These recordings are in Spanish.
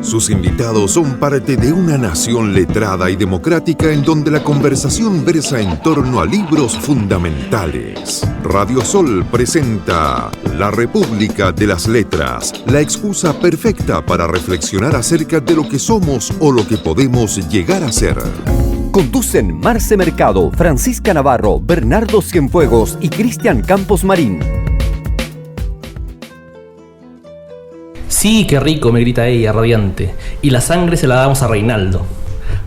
Sus invitados son parte de una nación letrada y democrática en donde la conversación versa en torno a libros fundamentales. Radio Sol presenta La República de las Letras, la excusa perfecta para reflexionar acerca de lo que somos o lo que podemos llegar a ser. Conducen Marce Mercado, Francisca Navarro, Bernardo Cienfuegos y Cristian Campos Marín. Sí, qué rico, me grita ella, radiante. Y la sangre se la damos a Reinaldo.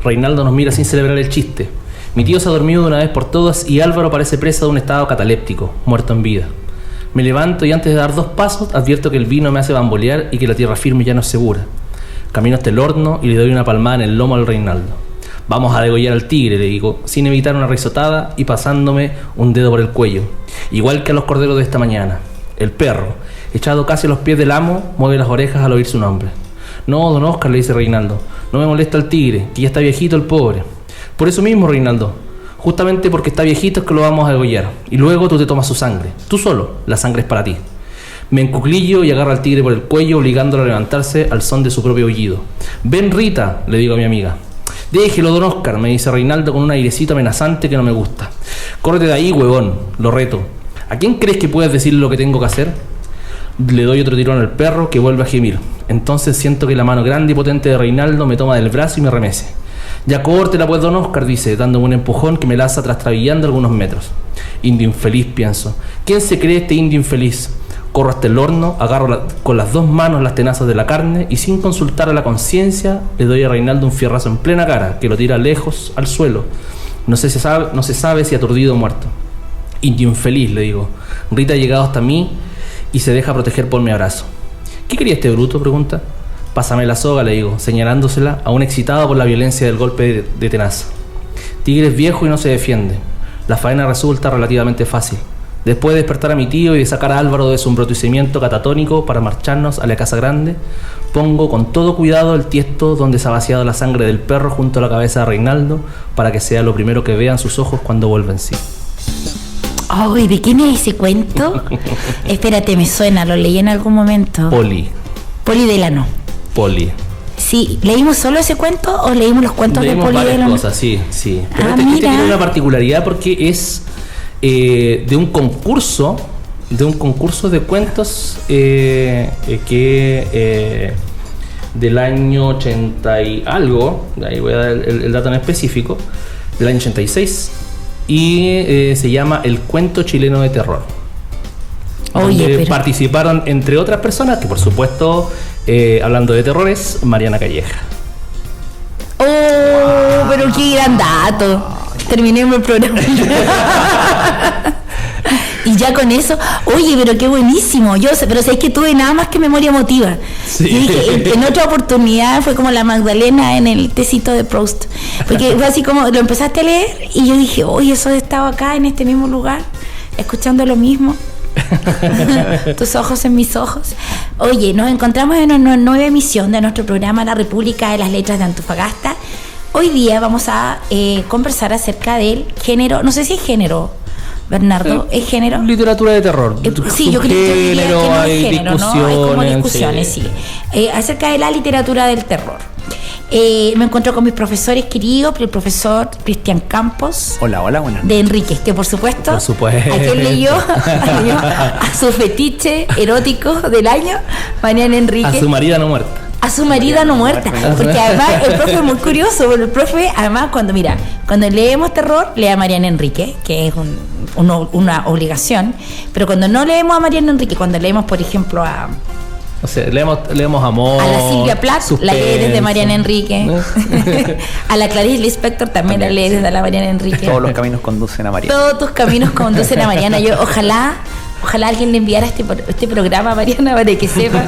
Reinaldo nos mira sin celebrar el chiste. Mi tío se ha dormido de una vez por todas y Álvaro parece presa de un estado cataléptico, muerto en vida. Me levanto y antes de dar 2 pasos advierto que el vino me hace bambolear y que la tierra firme ya no es segura. Camino hasta el horno y le doy una palmada en el lomo al Reinaldo. Vamos a degollar al tigre, le digo, sin evitar una risotada y pasándome un dedo por el cuello. Igual que a los corderos de esta mañana. El perro, echado casi a los pies del amo, mueve las orejas al oír su nombre. No, don Oscar, le dice Reinaldo, no me molesta el tigre, que ya está viejito el pobre. Por eso mismo, Reinaldo, justamente porque está viejito es que lo vamos a degollar. Y luego tú te tomas su sangre, tú solo, la sangre es para ti. Me encuclillo y agarro al tigre por el cuello, obligándolo a levantarse al son de su propio aullido. Ven, Rita, le digo a mi amiga. Déjelo, don Oscar, me dice Reinaldo con un airecito amenazante que no me gusta. Córrete de ahí, huevón, lo reto. ¿A quién crees que puedes decirle lo que tengo que hacer? Le doy otro tirón al perro que vuelve a gemir. Entonces siento que la mano grande y potente de Reinaldo me toma del brazo y me remece. Ya córtela pues, don Oscar, dice, dándome un empujón que me lanza trastrabillando algunos metros. Indio infeliz, pienso. ¿Quién se cree este indio infeliz? Corro hasta el horno, agarro con las 2 manos las tenazas de la carne y sin consultar a la conciencia le doy a Reinaldo un fierrazo en plena cara que lo tira lejos al suelo. No se sabe si aturdido o muerto. Indio infeliz, le digo. Rita ha llegado hasta mí y se deja proteger por mi abrazo. ¿Qué quería este bruto?, pregunta. Pásame la soga, le digo, señalándosela, aún excitado por la violencia del golpe de tenaza. Tigre es viejo y no se defiende. La faena resulta relativamente fácil. Después de despertar a mi tío y de sacar a Álvaro de su embrutecimiento catatónico para marcharnos a la casa grande, pongo con todo cuidado el tiesto donde se ha vaciado la sangre del perro junto a la cabeza de Reinaldo para que sea lo primero que vean sus ojos cuando vuelva en sí. Ay, ¿de quién es ese cuento? Espérate, me suena, lo leí en algún momento. Poli Delano. Poli. Sí, ¿leímos solo ese cuento o leímos los cuentos de Poli Delano? Leímos varias cosas, sí. Pero este tiene una particularidad porque es de un concurso de cuentos que del año 80 y algo, ahí voy a dar el dato en específico, del año 86. Y se llama El Cuento Chileno de Terror. Oye, participaron, entre otras personas, que por supuesto, hablando de terrores, Mariana Calleja. ¡Oh! Pero qué gran dato. Terminemos el programa. Y ya con eso, oye, pero qué buenísimo. Pero sabes que tuve nada más que memoria emotiva. Sí. Yo dije, en otra oportunidad fue como la Magdalena en el tecito de Proust. Porque fue así como, lo empezaste a leer y yo dije, oye, eso he estado acá en este mismo lugar, escuchando lo mismo. Tus ojos en mis ojos. Oye, nos encontramos en una nueva emisión de nuestro programa La República de las Letras de Antofagasta. Hoy día vamos a conversar acerca del género, no sé si es género, Bernardo, ¿es género? Literatura de terror. Sí, yo creo que no es género, ¿no? Hay como discusiones, sí. Acerca de la literatura del terror. Me encuentro con mis profesores queridos, el profesor Cristian Campos. Hola, buenas. De Enríquez, que por supuesto. ¿A quién leyó? A su fetiche erótico del año, Mariana Enríquez. A su marida no muerta. A su marida no muerta. Porque además el profe es muy curioso. El profe, además, cuando leemos terror, lee a Mariana Enríquez, que es una obligación. Pero cuando no leemos a Mariana Enríquez, cuando leemos, por ejemplo, o sea, leemos Amor, a la Silvia Plath, la lee desde Mariana Enríquez. A la Clarice Lispector también la lee desde la Mariana Enríquez. Todos los caminos conducen a Mariana. Todos tus caminos conducen a Mariana. Yo ojalá alguien le enviara este programa a Mariana para que sepa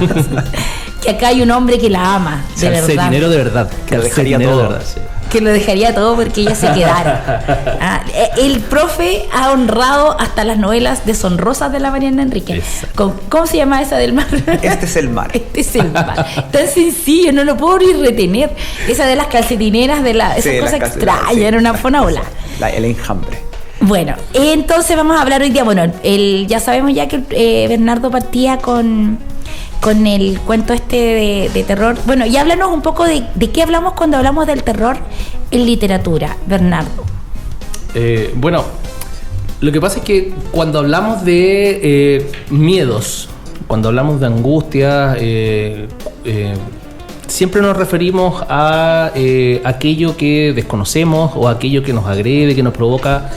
que acá hay un hombre que la ama, de verdad. Ese dinero de verdad. Que lo dejaría todo. De verdad, sí. Que lo dejaría todo porque ella se quedara. El profe ha honrado hasta las novelas deshonrosas de la Mariana Enríquez. ¿Cómo se llama esa del mar? Este es el mar. Este es el mar. Tan sencillo, no lo puedo ni retener. Esa de las calcetineras, esa cosa extraña, sí. Era una fonaola. El enjambre. Bueno, entonces vamos a hablar hoy día. Bueno, ya sabemos ya que Bernardo partía con con el cuento de terror. Bueno, y háblanos un poco de qué hablamos cuando hablamos del terror en literatura, Bernardo. Bueno, lo que pasa es que cuando hablamos de miedos, cuando hablamos de angustia, siempre nos referimos a aquello que desconocemos o aquello que nos agrede, que nos provoca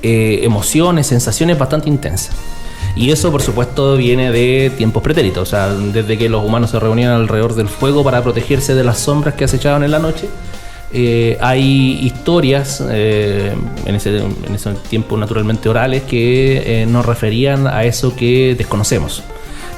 emociones, sensaciones bastante intensas. Y eso, por supuesto, viene de tiempos pretéritos, o sea, desde que los humanos se reunían alrededor del fuego para protegerse de las sombras que acechaban en la noche. Hay historias en ese tiempo naturalmente orales que nos referían a eso que desconocemos.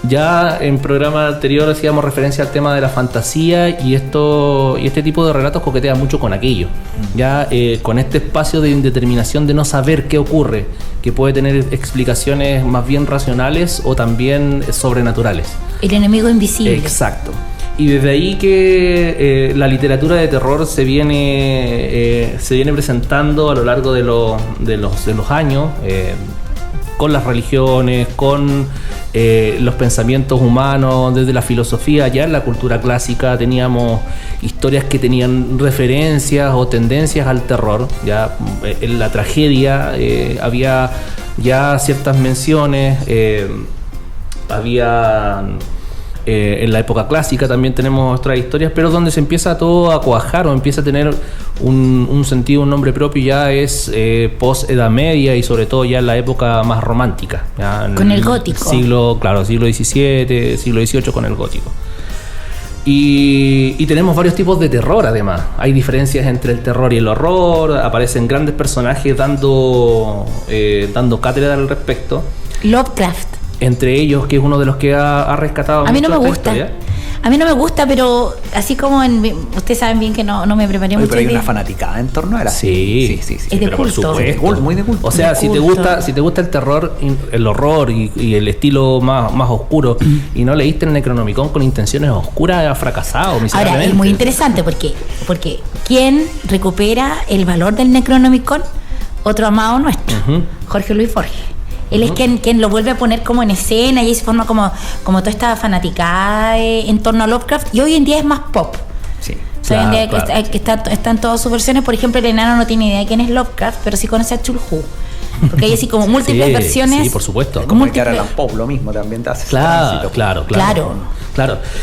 Ya en programa anterior hacíamos referencia al tema de la fantasía y este tipo de relatos coquetea mucho con aquello. Ya con este espacio de indeterminación de no saber qué ocurre, que puede tener explicaciones más bien racionales o también sobrenaturales. El enemigo invisible. Exacto. Y desde ahí que la literatura de terror se viene presentando a lo largo de los años, con las religiones, con los pensamientos humanos, desde la filosofía. Ya en la cultura clásica teníamos historias que tenían referencias o tendencias al terror. Ya en la tragedia había ya ciertas menciones, había... en la época clásica también tenemos otras historias, pero donde se empieza todo a cuajar o empieza a tener un sentido, un nombre propio, ya es post-Edad Media y sobre todo ya en la época más romántica. Ya con el gótico. Siglo XVII, siglo XVIII con el gótico. Y tenemos varios tipos de terror además. Hay diferencias entre el terror y el horror, aparecen grandes personajes dando cátedra al respecto. Lovecraft. Entre ellos, que es uno de los que ha rescatado. A mí no me gusta. A mí no me gusta, pero así como ustedes saben bien que no me preparé mucho. Pero hay una fanaticada en torno a él. Sí. Es de culto. Muy de culto. O sea, si te gusta el terror, el horror y el estilo más oscuro y no leíste el Necronomicon con intenciones oscuras, has fracasado. Ahora, es muy interesante porque ¿quién recupera el valor del Necronomicon? Otro amado nuestro, Jorge Luis Borges. Él es quien lo vuelve a poner como en escena y ahí se forma como toda esta fanaticada en torno a Lovecraft, y hoy en día es más pop. Sí. Hoy en día están todas sus versiones. Por ejemplo, el enano no tiene idea de quién es Lovecraft, pero sí conoce a Chulhu. Porque hay así como múltiples versiones. Sí, por supuesto. Como el Allan Poe, lo mismo también te hace. Claro.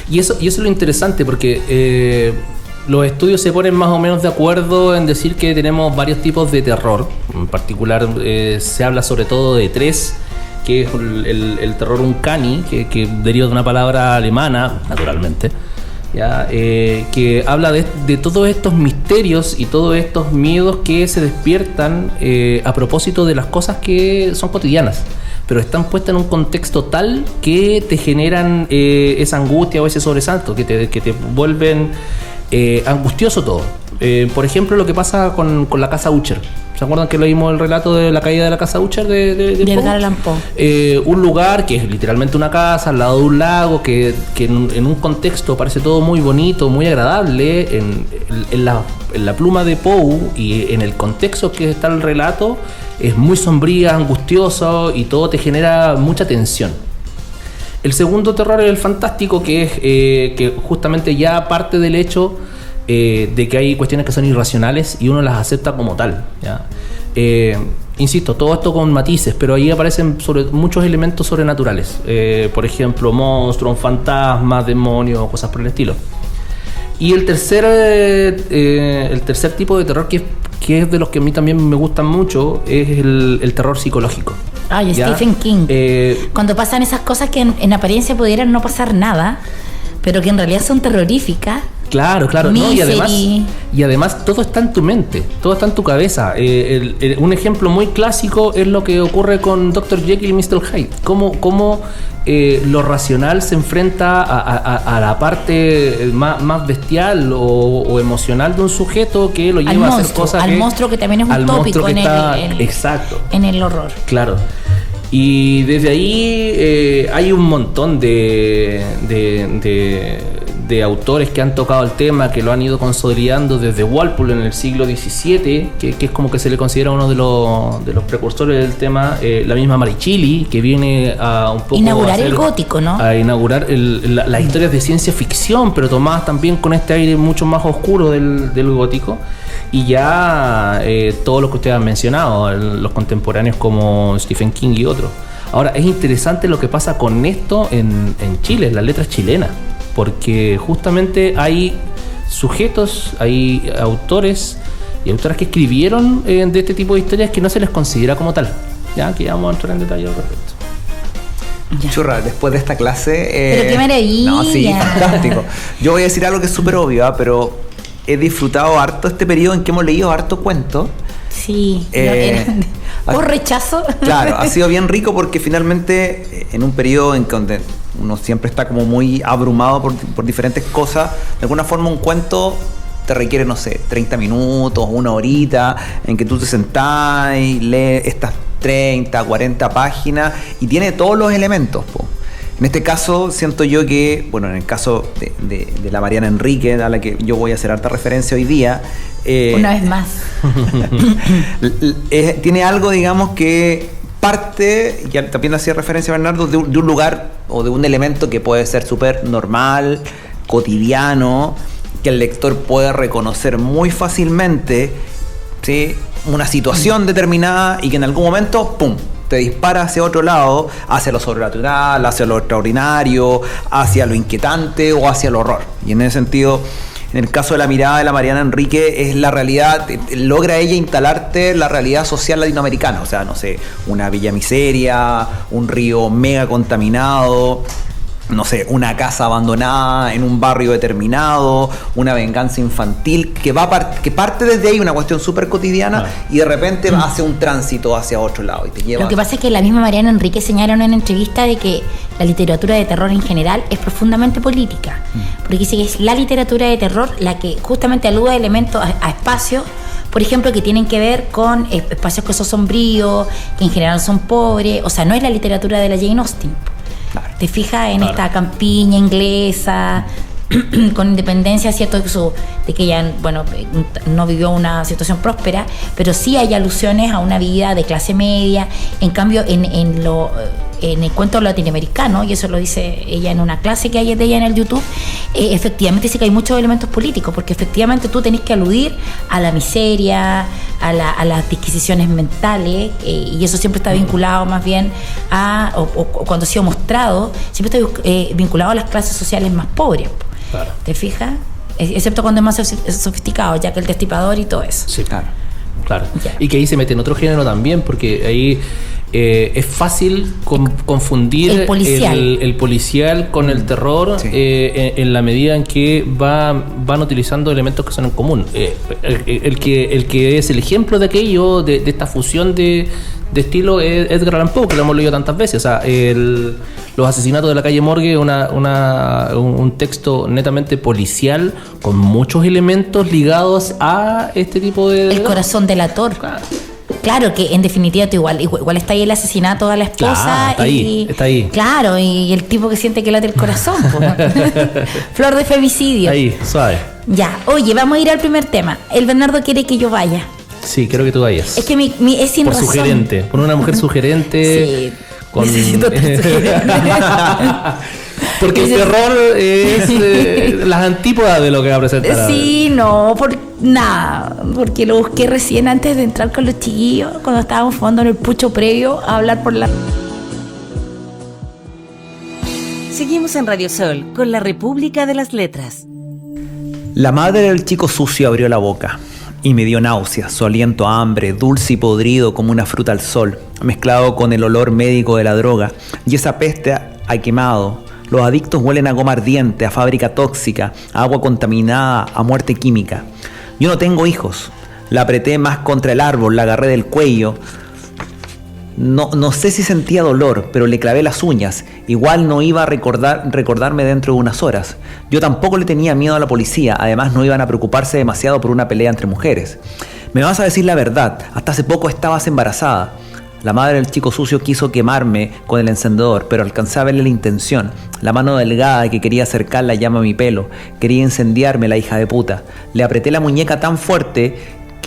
Y eso es lo interesante, porque los estudios se ponen más o menos de acuerdo en decir que tenemos varios tipos de terror. En particular se habla sobre todo de tres, que es el terror uncanny, que deriva de una palabra alemana, naturalmente, ¿ya? Que habla de todos estos misterios y todos estos miedos que se despiertan a propósito de las cosas que son cotidianas, pero están puestas en un contexto tal que te generan esa angustia o ese sobresalto, que te vuelven angustioso todo. Por ejemplo, lo que pasa con la casa Usher. ¿Se acuerdan que leímos el relato de la caída de la casa Usher de Edgar Allan Poe? Un lugar que es literalmente una casa al lado de un lago, que en un contexto parece todo muy bonito, muy agradable. En la pluma de Poe y en el contexto que está el relato es muy sombría, angustioso, y todo te genera mucha tensión. El segundo terror es el fantástico, que es que justamente ya parte del hecho de que hay cuestiones que son irracionales y uno las acepta como tal, ¿ya? Insisto, todo esto con matices, pero ahí aparecen muchos elementos sobrenaturales. Por ejemplo, monstruos, fantasmas, demonios, cosas por el estilo. Y el tercer tipo de terror, que es de los que a mí también me gustan mucho, es el terror psicológico. Ay, Stephen King. Cuando pasan esas cosas que en apariencia pudieran no pasar nada, pero que en realidad son terroríficas. Claro, ¿no? Y además todo está en tu mente, todo está en tu cabeza. Un ejemplo muy clásico es lo que ocurre con Dr. Jekyll y Mr. Hyde. Cómo lo racional se enfrenta a la parte más bestial o emocional de un sujeto, que lo lleva a hacer cosas al monstruo, que también es un tópico exacto, en el horror. Claro. Y desde ahí hay un montón de de autores que han tocado el tema, que lo han ido consolidando desde Walpole en el siglo XVII, que es como que se le considera uno de los precursores del tema, la misma Marichilli, que viene a un poco inaugurar el gótico, ¿no? A inaugurar las historias de ciencia ficción, pero tomadas también con este aire mucho más oscuro del gótico. Y ya todos los que ustedes han mencionado, los contemporáneos como Stephen King y otros. Ahora, es interesante lo que pasa con esto en Chile, en las letras chilenas, porque justamente hay sujetos, hay autores y autoras que escribieron de este tipo de historias que no se les considera como tal. Ya, que vamos a entrar en detalle al respecto. Ya. Churra, después de esta clase... Pero qué maravilla. No, sí, fantástico. Yo voy a decir algo que es súper obvio, pero he disfrutado harto este periodo en que hemos leído harto cuento. Sí, por rechazo. Claro, ha sido bien rico porque finalmente en un periodo en donde uno siempre está como muy abrumado por diferentes cosas, de alguna forma un cuento te requiere, no sé, 30 minutos, una horita, en que tú te sentás y lees estas 30, 40 páginas y tiene todos los elementos, po. En este caso siento yo que, bueno, en el caso de la Mariana Enrique, a la que yo voy a hacer harta referencia hoy día, una vez más tiene algo, digamos, que parte, ya también hacía referencia Bernardo, de un lugar o de un elemento que puede ser súper normal, cotidiano, que el lector puede reconocer muy fácilmente, ¿sí? Una situación determinada y que en algún momento, ¡pum!, te dispara hacia otro lado, hacia lo sobrenatural, hacia lo extraordinario, hacia lo inquietante o hacia el horror. Y en ese sentido, en el caso de la mirada de la Mariana Enrique, es la realidad, logra ella instalarte la realidad social latinoamericana. O sea, no sé, una villa miseria, un río mega contaminado, no sé, una casa abandonada en un barrio determinado, una venganza infantil que parte desde ahí, una cuestión súper cotidiana, y de repente hace un tránsito hacia otro lado y te lleva. Lo que pasa es que la misma Mariana Enrique señala en una entrevista de que la literatura de terror en general es profundamente política, porque dice que es la literatura de terror la que justamente alude a elementos, a espacios, por ejemplo, que tienen que ver con espacios que son sombríos, que en general son pobres. O sea, no es la literatura de la Jane Austen. Claro. Te fijas en esta campiña inglesa con independencia, cierto, de que ella, bueno, no vivió una situación próspera, pero sí hay alusiones a una vida de clase media. En cambio, en el cuento latinoamericano, y eso lo dice ella en una clase que hay de ella en el YouTube, efectivamente sí que hay muchos elementos políticos, porque efectivamente tú tenés que aludir a la miseria, a las disquisiciones mentales, y eso siempre está vinculado más bien o cuando ha sido mostrado, siempre está vinculado a las clases sociales más pobres. Claro. ¿Te fijas? Excepto cuando es más sofisticado, ya que el Destripador y todo eso. Sí, claro. Yeah. Y que ahí se mete en otro género también, porque ahí es fácil confundir el policial con el terror, sí. En la medida en que van utilizando elementos que son en común. El que es el ejemplo de aquello, de esta fusión de estilo, es Edgar Allan Poe, que lo hemos leído tantas veces. O sea, Los asesinatos de la calle Morgue, un texto netamente policial con muchos elementos ligados a este tipo de... El corazón delator. Claro, que en definitiva tú igual está ahí el asesinato a la esposa. Claro, está ahí. Claro, y el tipo que siente que late el corazón. Flor de femicidio. Ahí, suave. Ya, oye, vamos a ir al primer tema. El Bernardo quiere que yo vaya. Sí, quiero que tú vayas. Es que es sin razón. Por sugerente, por una mujer sugerente. Sí, necesito sugerente. Porque el terror es las antípodas de lo que va a presentar. Sí, no, por nada. Porque lo busqué recién antes de entrar con los chiquillos, cuando estábamos fumando en el pucho previo a hablar por la... Seguimos en Radio Sol con la República de las Letras. La madre del chico sucio abrió la boca y me dio náuseas, su aliento a hambre, dulce y podrido como una fruta al sol, mezclado con el olor médico de la droga y esa peste a quemado. Los adictos huelen a goma ardiente, a fábrica tóxica, a agua contaminada, a muerte química. Yo no tengo hijos. La apreté más contra el árbol, la agarré del cuello. No sé si sentía dolor, pero le clavé las uñas. Igual no iba a recordarme dentro de unas horas. Yo tampoco le tenía miedo a la policía, además no iban a preocuparse demasiado por una pelea entre mujeres. Me vas a decir la verdad, hasta hace poco estabas embarazada. La madre del chico sucio quiso quemarme con el encendedor, pero alcancé a verle la intención. La mano delgada que quería acercar la llama a mi pelo. Quería incendiarme, la hija de puta. Le apreté la muñeca tan fuerte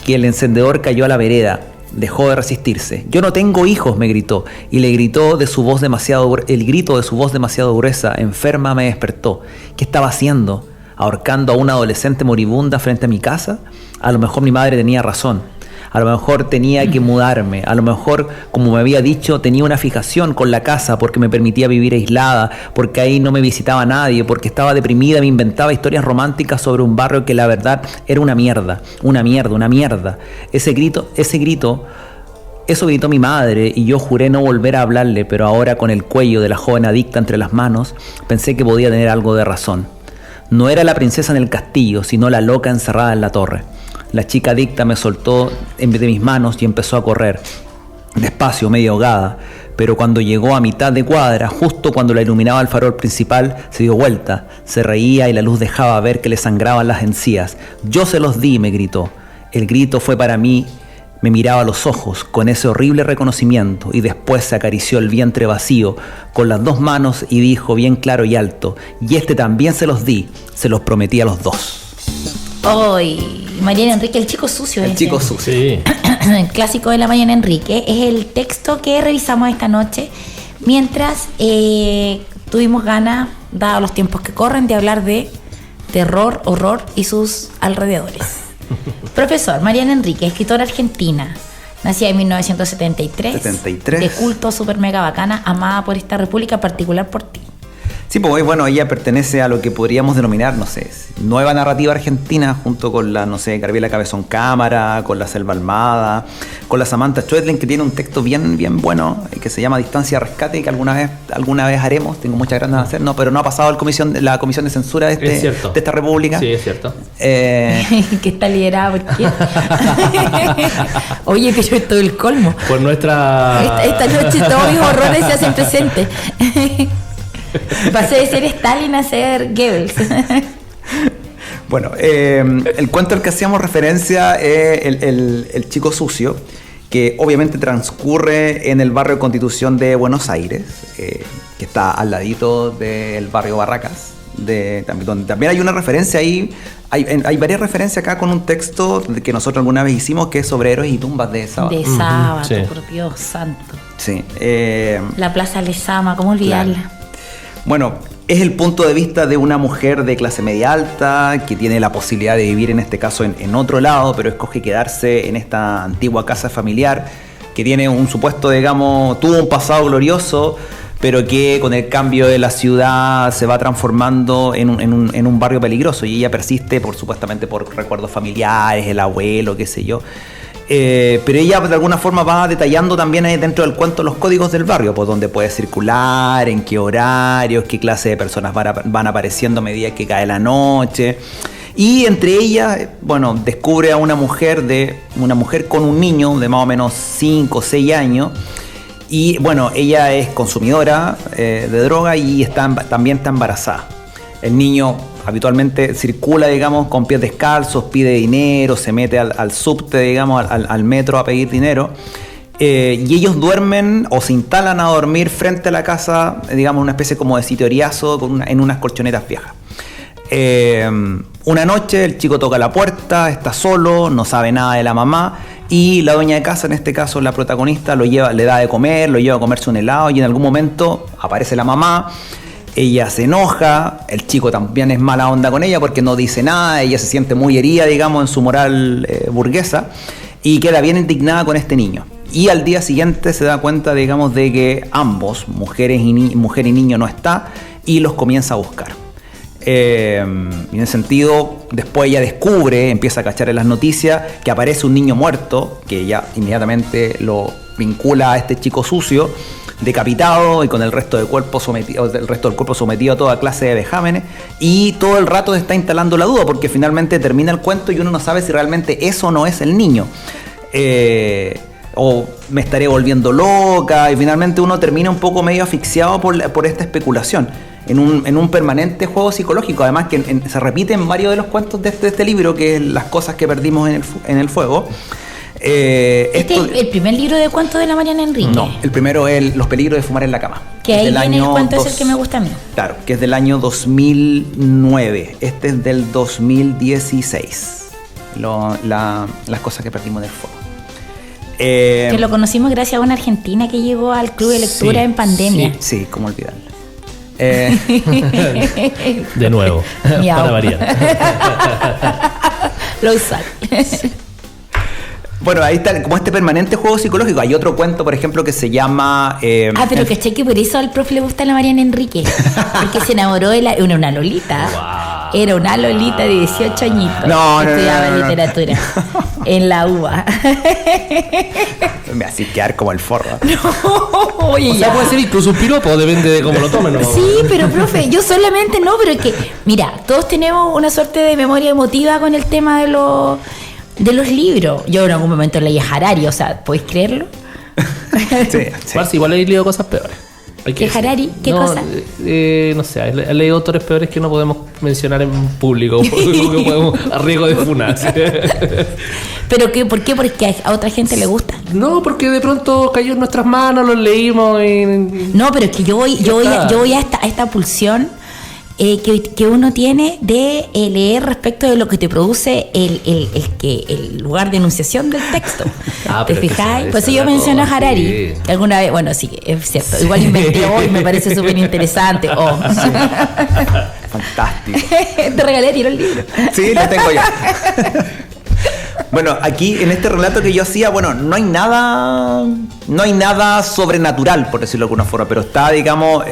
que el encendedor cayó a la vereda. Dejó de resistirse. Yo no tengo hijos, me gritó. Y le gritó de su voz el grito de su voz demasiado gruesa, enferma, me despertó. ¿Qué estaba haciendo? ¿Ahorcando a una adolescente moribunda frente a mi casa? A lo mejor mi madre tenía razón. A lo mejor tenía que mudarme, a lo mejor, como me había dicho, tenía una fijación con la casa porque me permitía vivir aislada, porque ahí no me visitaba nadie, porque estaba deprimida, me inventaba historias románticas sobre un barrio que la verdad era una mierda, una mierda, una mierda. Eso gritó mi madre y yo juré no volver a hablarle, pero ahora con el cuello de la joven adicta entre las manos, pensé que podía tener algo de razón. No era la princesa en el castillo, sino la loca encerrada en la torre. La chica adicta me soltó de mis manos y empezó a correr, despacio, medio ahogada, pero cuando llegó a mitad de cuadra, justo cuando la iluminaba el farol principal, se dio vuelta, se reía y la luz dejaba ver que le sangraban las encías. Yo se los di, me gritó. El grito fue para mí, me miraba a los ojos con ese horrible reconocimiento y después se acarició el vientre vacío con las dos manos y dijo bien claro y alto, y este también se los di, se los prometí a los dos. Hoy, Mariana Enrique, el chico sucio. El chico sucio. Sí. El clásico de la Mariana Enrique. Es el texto que revisamos esta noche mientras tuvimos ganas, dados los tiempos que corren, de hablar de terror, horror y sus alrededores. Profesor, Mariana Enrique, escritora argentina, nacida en 1973, de culto, súper mega bacana, amada por esta república, en particular por ti. Sí, pues bueno, ella pertenece a lo que podríamos denominar, no sé, nueva narrativa argentina, junto con la, no sé, Gabriela Cabezón Cámara, con la Selva Almada, con la Samantha Schweblin, que tiene un texto bien bueno, que se llama Distancia de Rescate, que alguna vez haremos, tengo muchas ganas de hacer, no, pero no ha pasado la comisión de censura de esta república. Sí, es cierto. Que está liderada por quién. Oye, que yo estoy el colmo. Por nuestra... Esta noche todos mis horrores se hacen presentes. Pasé de ser Stalin a ser Goebbels. Bueno, el cuento al que hacíamos referencia es el chico sucio, que obviamente transcurre en el barrio Constitución de Buenos Aires, que está al ladito del barrio Barracas, donde también hay una referencia ahí. Hay varias referencias acá con un texto que nosotros alguna vez hicimos, que es sobre héroes y tumbas de Sábado. De Sábado, Sí. por Dios santo. Sí. La Plaza Lezama, ¿cómo olvidarla? Claro. Bueno, es el punto de vista de una mujer de clase media alta que tiene la posibilidad de vivir en este caso en otro lado, pero escoge quedarse en esta antigua casa familiar que tiene un supuesto, digamos, tuvo un pasado glorioso, pero que con el cambio de la ciudad se va transformando en un barrio peligroso, y ella persiste supuestamente por recuerdos familiares, el abuelo, qué sé yo. Pero ella de alguna forma va detallando también ahí dentro del cuento los códigos del barrio, pues dónde puede circular, en qué horarios, qué clase de personas van apareciendo a medida que cae la noche. Y entre ellas, bueno, descubre a una mujer con un niño de más o menos 5 o 6 años. Y bueno, ella es consumidora de droga y también está embarazada. El niño habitualmente circula, digamos, con pies descalzos, pide dinero, se mete al subte, digamos, al metro a pedir dinero. Y ellos duermen o se instalan a dormir frente a la casa, digamos, una especie como de sitioriazo en unas colchonetas viejas. Una noche el chico toca la puerta, está solo, no sabe nada de la mamá, y la dueña de casa, en este caso la protagonista, le da de comer, lo lleva a comerse un helado, y en algún momento aparece la mamá. Ella se enoja, el chico también es mala onda con ella porque no dice nada, ella se siente muy herida, digamos, en su moral burguesa, y queda bien indignada con este niño. Y al día siguiente se da cuenta, digamos, de que ambos, mujer y niño, no está, y los comienza a buscar. Y en ese sentido, después ella empieza a cachar en las noticias que aparece un niño muerto, que ella inmediatamente lo vincula a este chico sucio, decapitado y con el resto del cuerpo sometido a toda clase de vejámenes, y todo el rato se está instalando la duda porque finalmente termina el cuento y uno no sabe si realmente eso no es el niño, o me estaré volviendo loca, y finalmente uno termina un poco medio asfixiado por esta especulación en un permanente juego psicológico, además que se repite en varios de los cuentos de este libro, que es Las cosas que perdimos en el fuego. ¿Este es el primer libro de cuentos de la Mariana Enríquez? No, el primero es Los peligros de fumar en la cama. Que ahí viene el cuento, es el que me gusta a mí. Claro, que es del año 2009. Este es del 2016. Las cosas que perdimos del fuego. Que lo conocimos gracias a una argentina que llegó al club de lectura en pandemia. Sí, cómo olvidarlo. De nuevo, para variar. Lo usual. Bueno, ahí está como este permanente juego psicológico. Hay otro cuento, por ejemplo, que se llama... pero caché que por eso al profe le gusta la Mariana Enríquez. Porque se enamoró de una lolita. Wow. Era una lolita de 18 añitos. Estudiaba literatura. En la UBA. Me hace quedar como el forro. Oye, o sea, puede ser incluso un piropo, depende de cómo lo tomen, ¿no? Sí, pero profe, yo solamente no, pero es que, mira, todos tenemos una suerte de memoria emotiva con el tema de los libros. Yo en algún momento leí a Harari, o sea, ¿podéis creerlo? Sí. Parce, igual he leído cosas peores. ¿Qué Harari? ¿Qué cosa? No sé, he leído autores peores que no podemos mencionar en público, porque podemos a riesgo de funar. ¿Pero qué? ¿Por qué? Porque a otra gente le gusta. No, porque de pronto cayó en nuestras manos, los leímos y... No, pero es que yo voy a esta pulsión que uno tiene de leer respecto de lo que te produce el lugar de enunciación del texto. ¿Te fijáis? Por eso yo menciono a Harari. Sí. Alguna vez, bueno, sí, es cierto. Igual inventé hoy, me parece súper interesante. Sí. Fantástico. Te regalé el libro. Sí, lo tengo ya. Bueno, aquí en este relato que yo hacía, bueno, no hay nada sobrenatural, por decirlo de alguna forma, pero está, digamos,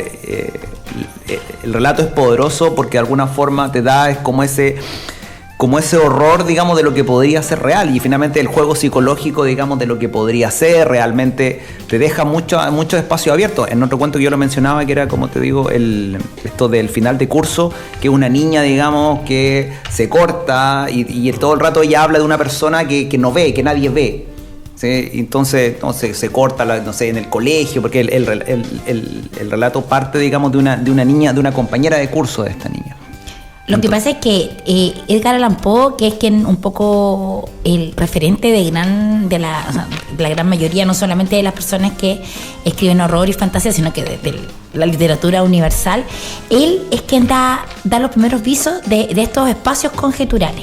el relato es poderoso porque de alguna forma te da como ese horror, digamos, de lo que podría ser real, y finalmente el juego psicológico, digamos, de lo que podría ser realmente te deja mucho espacio abierto. En otro cuento que yo lo mencionaba, que era, como te digo, esto del final de curso, que una niña, digamos, que se corta y todo el rato ella habla de una persona que no ve, que nadie ve. ¿Sí? Entonces se corta, no sé, en el colegio, porque el relato parte, digamos, de una niña, de una compañera de curso de esta niña. Lo que pasa es que Edgar Allan Poe, que es quien un poco el referente de la gran mayoría, no solamente de las personas que escriben horror y fantasía, sino que de la literatura universal, él es quien da los primeros visos de estos espacios conjeturales.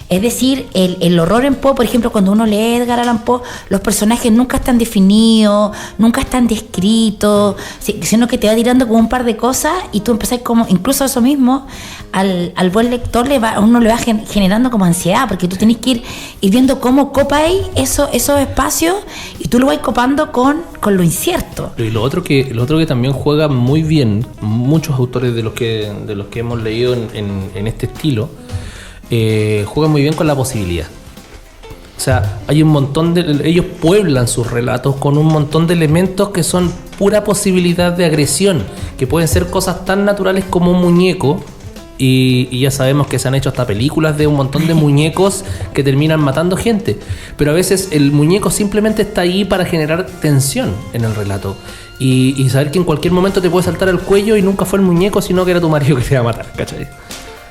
Es decir, el horror en Poe, por ejemplo, cuando uno lee Edgar Allan Poe, los personajes nunca están definidos, nunca están descritos, sino que te va tirando como un par de cosas y tú empezás como, incluso eso mismo, al buen lector uno le va generando como ansiedad, porque tú tenés que ir viendo cómo copa ahí esos espacios y tú lo vas copando con lo incierto. Y lo otro que también juega muy bien muchos autores de los que hemos leído en este estilo, juegan muy bien con la posibilidad. O sea, hay un montón ellos pueblan sus relatos con un montón de elementos que son pura posibilidad de agresión, que pueden ser cosas tan naturales como un muñeco, y ya sabemos que se han hecho hasta películas de un montón de muñecos que terminan matando gente, pero a veces el muñeco simplemente está ahí para generar tensión en el relato y saber que en cualquier momento te puede saltar al cuello y nunca fue el muñeco, sino que era tu marido que te iba a matar, ¿cachai?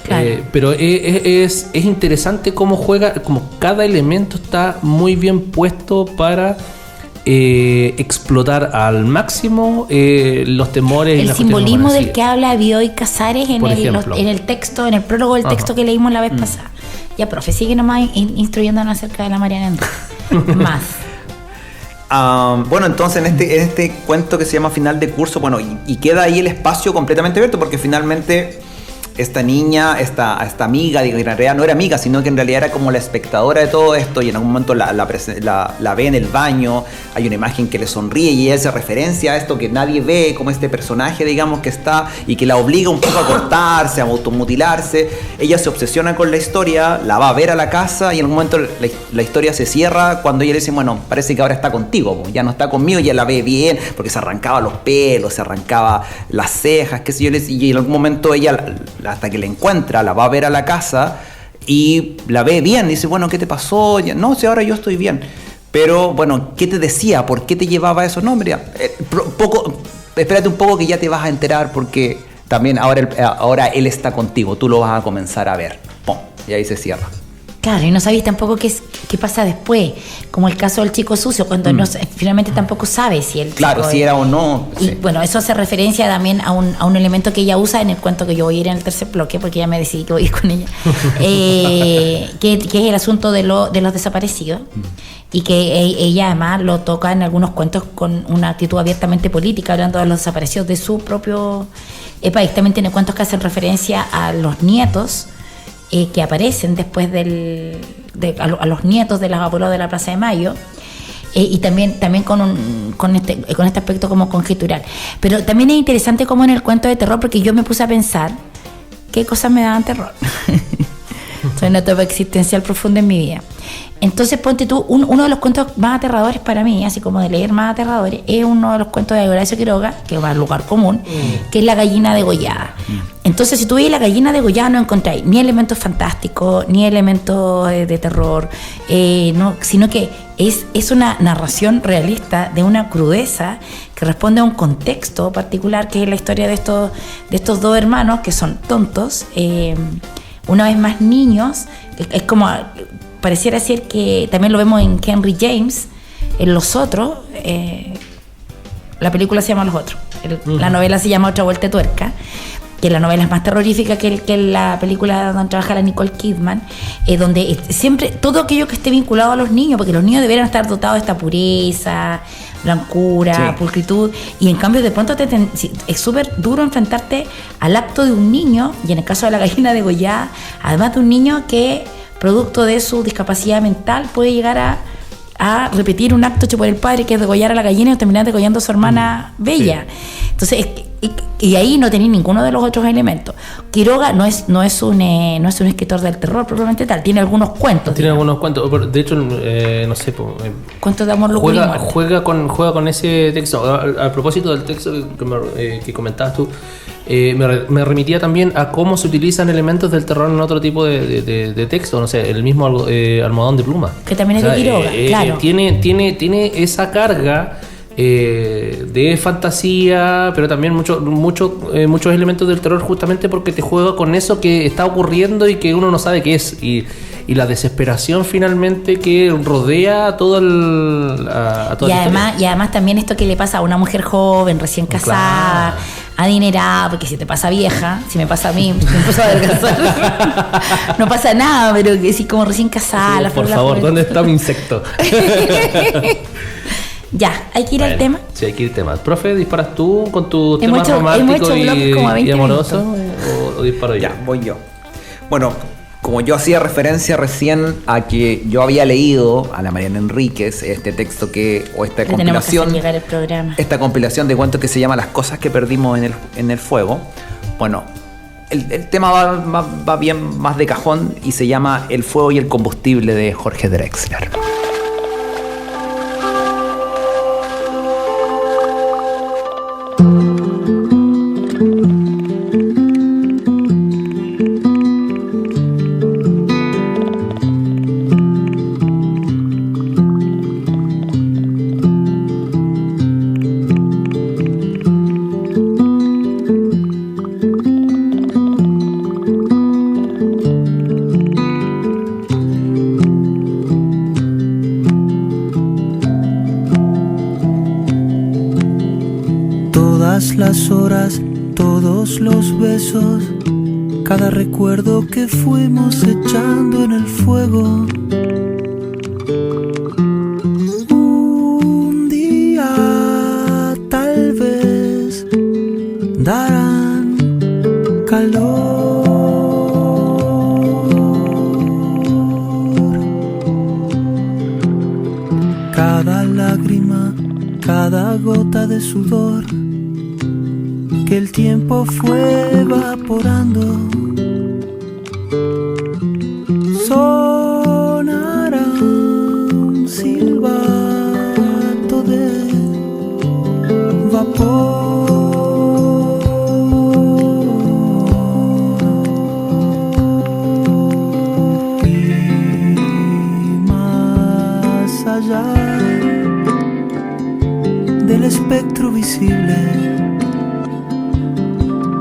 Claro. Pero es interesante cómo juega, como cada elemento está muy bien puesto para explotar al máximo los temores. El simbolismo del que habla Bioy Casares en el texto, en el prólogo del texto que leímos la vez pasada. Ya, profe, sigue nomás instruyéndonos acerca de la Mariana Enríquez. Más. Bueno, entonces en este cuento que se llama Final de Curso, bueno, y queda ahí el espacio completamente abierto, porque finalmente esta niña, esta amiga, digo, en realidad no era amiga, sino que en realidad era como la espectadora de todo esto, y en algún momento la ve en el baño, hay una imagen que le sonríe y ella hace referencia a esto que nadie ve, como este personaje, digamos, que está y que la obliga un poco a cortarse, a automutilarse. Ella se obsesiona con la historia, la va a ver a la casa y en algún momento la historia se cierra cuando ella le dice, bueno, parece que ahora está contigo, ya no está conmigo, ya la ve bien, porque se arrancaba los pelos, se arrancaba las cejas, qué sé yo, y en algún momento ella, hasta que la encuentra, la va a ver a la casa y la ve bien, dice, bueno, ¿qué te pasó? No, si ahora yo estoy bien. Pero, bueno, ¿qué te decía? ¿Por qué te llevaba eso? No, mira, espérate un poco que ya te vas a enterar, porque también ahora él está contigo, tú lo vas a comenzar a ver. ¡Pum! Y ahí se cierra. Claro, y no sabéis tampoco qué pasa después, como el caso del chico sucio, cuando finalmente tampoco sabe si el Claro, chico si era o no. Y Sí. bueno, eso hace referencia también a un elemento que ella usa en el cuento que yo voy a ir en el tercer bloque, porque ya me decidí que voy a ir con ella, que es el asunto de los desaparecidos, y que ella además lo toca en algunos cuentos con una actitud abiertamente política, hablando de los desaparecidos de su propio país. También tiene cuentos que hacen referencia a los nietos que aparecen después a los nietos de los abuelos de la Plaza de Mayo, y también con este aspecto como conjetural. Pero también es interesante como en el cuento de terror, porque yo me puse a pensar qué cosas me daban terror. Soy una etapa existencial profunda en mi vida. Entonces, ponte tú, uno de los cuentos más aterradores para mí, así como de leer más aterradores, es uno de los cuentos de Horacio Quiroga, que va al lugar común, que es La gallina degollada. Entonces, si tú ves La gallina degollada, no encontráis ni elementos fantásticos, ni elementos de terror, sino que es una narración realista de una crudeza que responde a un contexto particular, que es la historia de estos dos hermanos que son tontos, una vez más niños. Es como, pareciera ser que también lo vemos en Henry James, en Los Otros. La película se llama Los Otros, la novela se llama Otra vuelta de tuerca, que la novela es más terrorífica que la película donde trabaja la Nicole Kidman, donde siempre todo aquello que esté vinculado a los niños, porque los niños deberían estar dotados de esta pureza, blancura, pulcritud, y en cambio de pronto es súper duro enfrentarte al acto de un niño, y en el caso de La gallina degollada, además de un niño que, producto de su discapacidad mental, puede llegar a repetir un acto hecho por el padre, que es degollar a la gallina, y terminar degollando a su hermana bella. Sí. Entonces, y ahí no tenéis ninguno de los otros elementos. Quiroga no es un escritor del terror propiamente tal, tiene algunos cuentos. Tiene algunos cuentos, de hecho, no sé. Cuentos de amor, locura y muerte. Juega con ese texto. A propósito del texto que comentabas tú, me remitía también a cómo se utilizan elementos del terror en otro tipo de texto. No sé, el mismo Almohadón de Pluma. Que también es de Quiroga, claro. Tiene esa carga de fantasía, pero también muchos elementos del terror, justamente porque te juega con eso que está ocurriendo y que uno no sabe qué es, y la desesperación finalmente que rodea todo y además también esto que le pasa a una mujer joven, recién casada, adinerada, porque si te pasa vieja, si me pasa a mí, me empiezo a adelgazar, no pasa nada, pero que sí, como recién casada, sí, por favor, ¿dónde está mi insecto? Ya, hay que ir al tema. Sí, hay que ir al tema. Profe, ¿disparas tú con tu tema romántico y amoroso? ¿O disparo yo? Ya, voy yo. Bueno, como yo hacía referencia recién a que yo había leído a la Mariana Enríquez este texto esta compilación, esta compilación de cuentos que se llama Las cosas que perdimos en el fuego. Bueno, el tema va bien más de cajón y se llama El fuego y el combustible, de Jorge Drexler. Las horas, todos los besos, cada recuerdo que fuimos echando en el fuego. Un día tal vez darán calor. Cada lágrima, cada gota de sudor que el tiempo fue evaporando, sonará un silbato de vapor. Y más allá del espectro visible,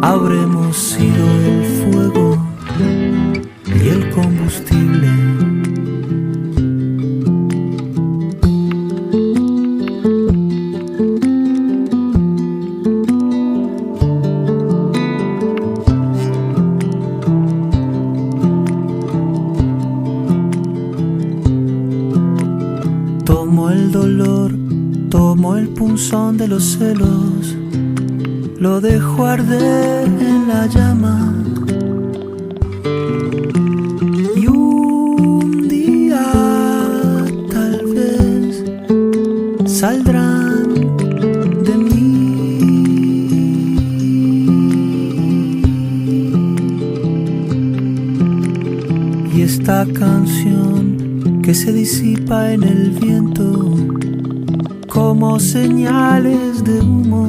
habremos sido el fuego y el combustible. Tomo el dolor, tomo el punzón de los celos, lo dejo arder en la llama. Y un día tal vez saldrán de mí. Y esta canción que se disipa en el viento como señales de humo,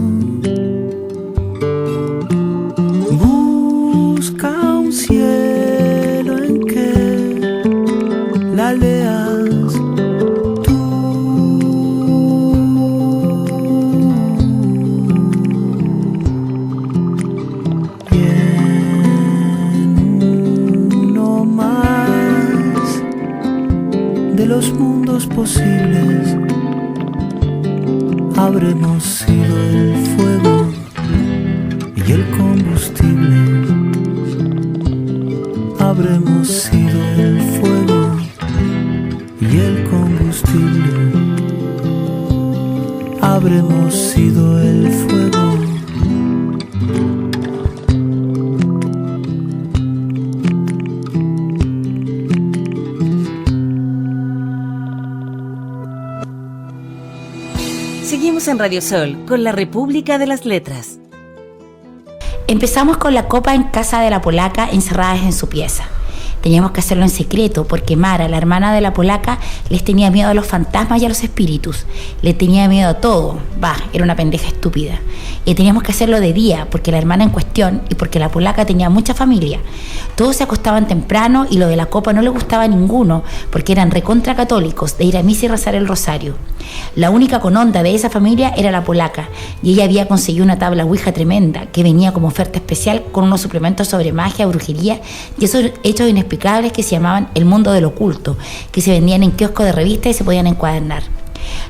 busca un cielo en que la leas tú. Y en uno más de los mundos posibles habremos sido el fuego y el combustible. Habremos sido el fuego y el combustible. Habremos sido el fuego. Seguimos en Radio Sol con la República de las Letras. Empezamos con la copa en casa de la polaca, encerradas en su pieza. Teníamos que hacerlo en secreto porque Mara, la hermana de la polaca, les tenía miedo a los fantasmas y a los espíritus. Le tenía miedo a todo. Era una pendeja estúpida. Y teníamos que hacerlo de día porque la hermana en cuestión y porque la polaca tenía mucha familia. Todos se acostaban temprano y lo de la copa no le gustaba a ninguno porque eran recontra católicos de ir a misa y rezar el rosario. La única con onda de esa familia era la polaca y ella había conseguido una tabla ouija tremenda que venía como oferta especial con unos suplementos sobre magia, brujería y esos hechos inexplicables que se llamaban el mundo del oculto, que se vendían en kioscos de revistas y se podían encuadernar.